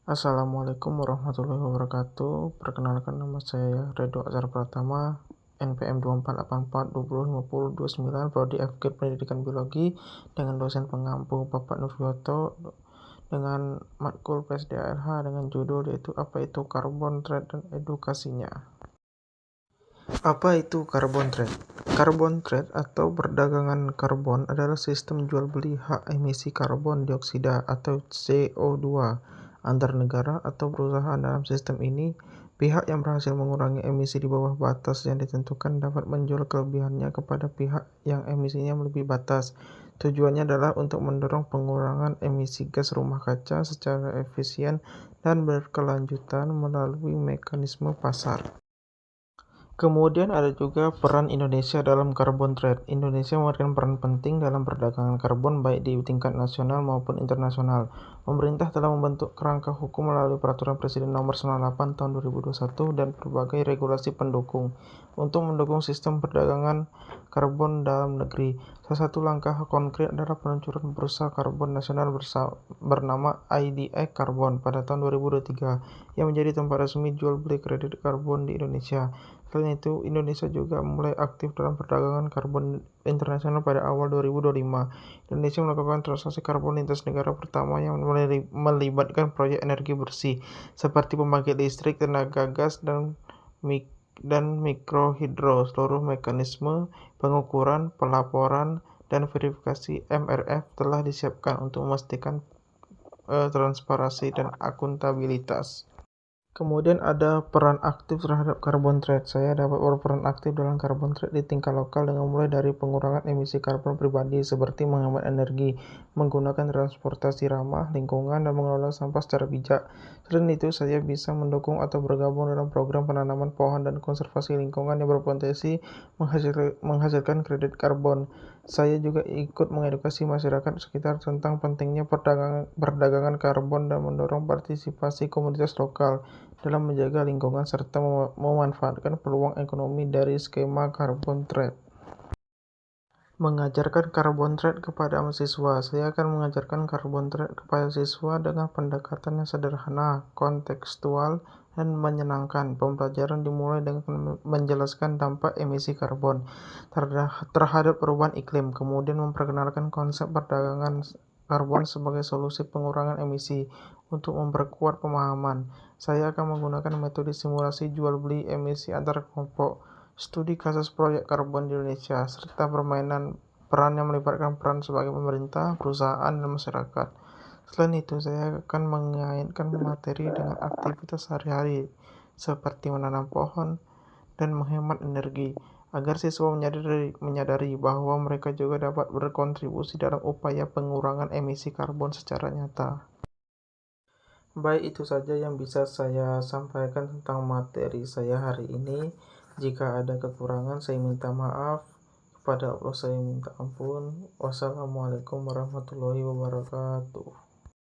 Assalamualaikum warahmatullahi wabarakatuh. Perkenalkan, nama saya Redo Azhar Pratama, NPM 2484205029, Prodi FK Pendidikan Biologi, dengan dosen pengampu Bapak Nuryoto, dengan matkul PSDALH dengan judul yaitu apa itu carbon trade dan edukasinya. Apa itu carbon trade? Carbon trade atau perdagangan karbon adalah sistem jual beli hak emisi karbon dioksida atau CO2 antar negara atau perusahaan. Dalam sistem ini, pihak yang berhasil mengurangi emisi di bawah batas yang ditentukan dapat menjual kelebihannya kepada pihak yang emisinya melebihi batas. Tujuannya adalah untuk mendorong pengurangan emisi gas rumah kaca secara efisien dan berkelanjutan melalui mekanisme pasar. Kemudian ada juga peran Indonesia dalam carbon trade. Indonesia memberikan peran penting dalam perdagangan karbon baik di tingkat nasional maupun internasional. Pemerintah telah membentuk kerangka hukum melalui Peraturan Presiden Nomor 98 Tahun 2021 dan berbagai regulasi pendukung untuk mendukung sistem perdagangan karbon dalam negeri. Salah satu langkah konkret adalah peluncuran bursa karbon nasional bernama IDX Karbon pada tahun 2023 yang menjadi tempat resmi jual beli kredit karbon di Indonesia. Selain itu, Indonesia juga mulai aktif dalam perdagangan karbon internasional pada awal 2025. Indonesia melakukan transaksi karbon lintas negara pertama yang melibatkan proyek energi bersih, seperti pembangkit listrik, tenaga gas, dan mikrohidro. Seluruh mekanisme pengukuran, pelaporan, dan verifikasi MRF telah disiapkan untuk memastikan transparansi dan akuntabilitas. Kemudian ada peran aktif terhadap carbon trade. Saya dapat berperan aktif dalam carbon trade di tingkat lokal dengan mulai dari pengurangan emisi karbon pribadi seperti menghemat energi, menggunakan transportasi ramah lingkungan, dan mengelola sampah secara bijak. Selain itu, saya bisa mendukung atau bergabung dalam program penanaman pohon dan konservasi lingkungan yang berpotensi menghasilkan kredit karbon. Saya juga ikut mengedukasi masyarakat sekitar tentang pentingnya perdagangan karbon dan mendorong partisipasi komunitas lokal dalam menjaga lingkungan serta memanfaatkan peluang ekonomi dari skema carbon trade. Mengajarkan carbon trade kepada mahasiswa. Saya akan mengajarkan carbon trade kepada siswa dengan pendekatan yang sederhana, kontekstual, dan menyenangkan. Pembelajaran dimulai dengan menjelaskan dampak emisi karbon terhadap perubahan iklim, kemudian memperkenalkan konsep perdagangan karbon sebagai solusi pengurangan emisi. Untuk memperkuat pemahaman, saya akan menggunakan metode simulasi jual beli emisi antar kelompok, studi kasus proyek karbon di Indonesia, serta peran yang melibatkan peran sebagai pemerintah, perusahaan, dan masyarakat. Selain itu, saya akan mengaitkan materi dengan aktivitas sehari-hari seperti menanam pohon dan menghemat energi, agar siswa menyadari bahwa mereka juga dapat berkontribusi dalam upaya pengurangan emisi karbon secara nyata. Baik, itu saja yang bisa saya sampaikan tentang materi saya hari ini. Jika ada kekurangan, saya minta maaf. Kepada Allah saya minta ampun. Wassalamualaikum warahmatullahi wabarakatuh.